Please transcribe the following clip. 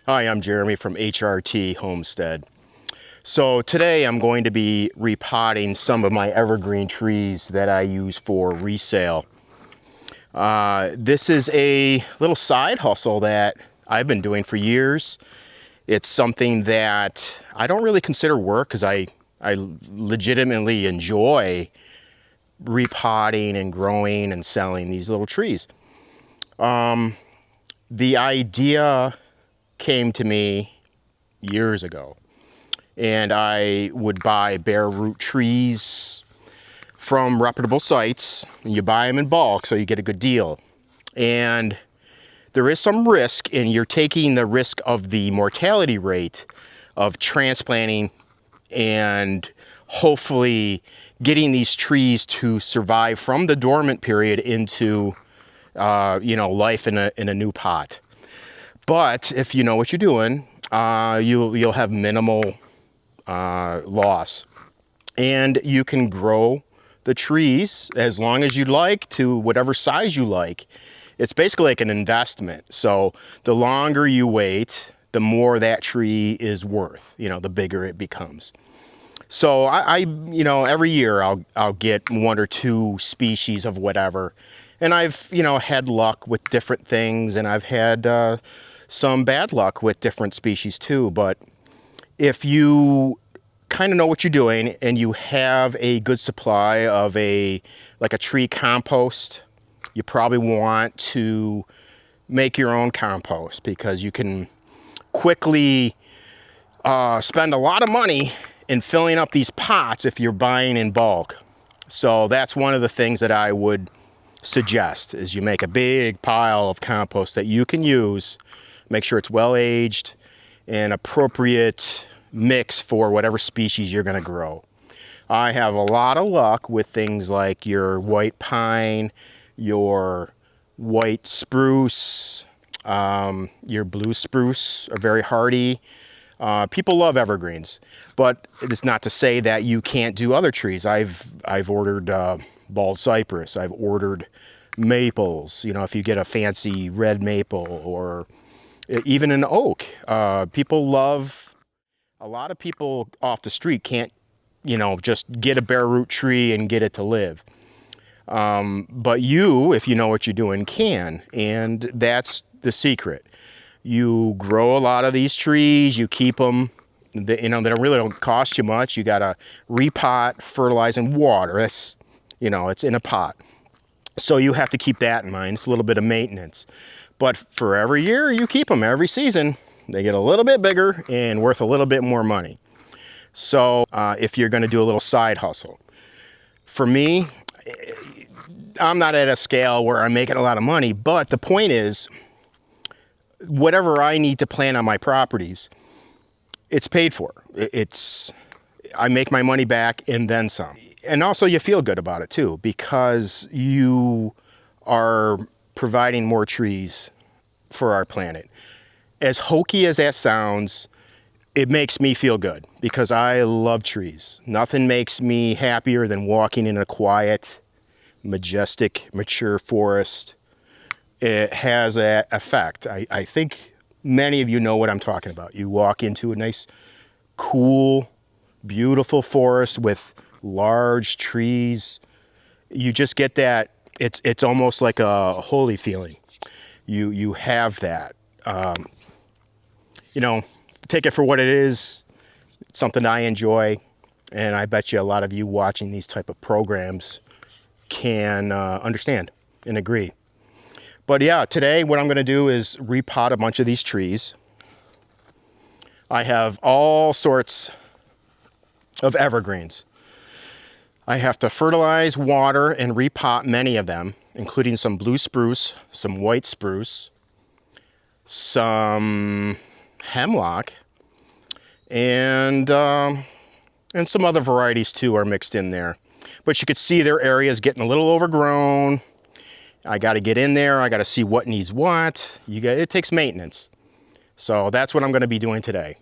Hi, I'm Jeremy from HRT Homestead. So today I'm going to be repotting some of my evergreen trees that I use for resale. This is a little side hustle that I've been doing for years. It's something that I don't really consider work because I legitimately enjoy repotting and growing and selling these little trees. The idea came to me years ago, and I would buy bare root trees from reputable sites. You buy them in bulk so you get a good deal. And there is some risk, and you're taking the risk of the mortality rate of transplanting and hopefully getting these trees to survive from the dormant period into life in a new pot. But if you know what you're doing, you'll have minimal loss, and you can grow the trees as long as you'd like to whatever size you like. It's basically like an investment. So the longer you wait, the more that tree is worth. The bigger it becomes. So I every year I'll get one or two species of whatever, and I've had luck with different things, and I've had some bad luck with different species too. But if you kind of know what you're doing and you have a good supply of a tree compost, you probably want to make your own compost, because you can quickly spend a lot of money in filling up these pots if you're buying in bulk. So that's one of the things that I would suggest, is you make a big pile of compost that you can use. Make sure it's well aged and appropriate mix for whatever species you're going to grow. I have a lot of luck with things like your white pine, your white spruce, your blue spruce are very hardy. People love evergreens, but it's not to say that you can't do other trees. I've ordered bald cypress. I've ordered maples. If you get a fancy red maple, or even an oak. People love. A lot of people off the street can't, just get a bare root tree and get it to live. But you, if you know what you're doing, can, and that's the secret. You grow a lot of these trees, you keep them, they really don't cost you much. You gotta repot, fertilize, and water. That's, it's in a pot. So you have to keep that in mind. It's a little bit of maintenance. But for every year you keep them, every season, they get a little bit bigger and worth a little bit more money. So if you're gonna do a little side hustle. For me, I'm not at a scale where I'm making a lot of money, but the point is, whatever I need to plant on my properties, it's paid for. I make my money back and then some. And also you feel good about it too, because you are providing more trees for our planet. As hokey as that sounds, it makes me feel good, because I love trees. Nothing makes me happier than walking in a quiet, majestic, mature forest. It has that effect. I think many of you know what I'm talking about. You walk into a nice, cool, beautiful forest with large trees. You just get that. It's almost like a holy feeling. You have that. Take it for what it is. It's something I enjoy, and I bet you a lot of you watching these type of programs can understand and agree. But yeah, today what I'm going to do is repot a bunch of these trees. I have all sorts of evergreens. I have to fertilize, water, and repot many of them, including some blue spruce, some white spruce, some hemlock, and some other varieties too are mixed in there. But you could see their area is getting a little overgrown. I got to get in there. I got to see what needs what. It takes maintenance. So that's what I'm going to be doing today.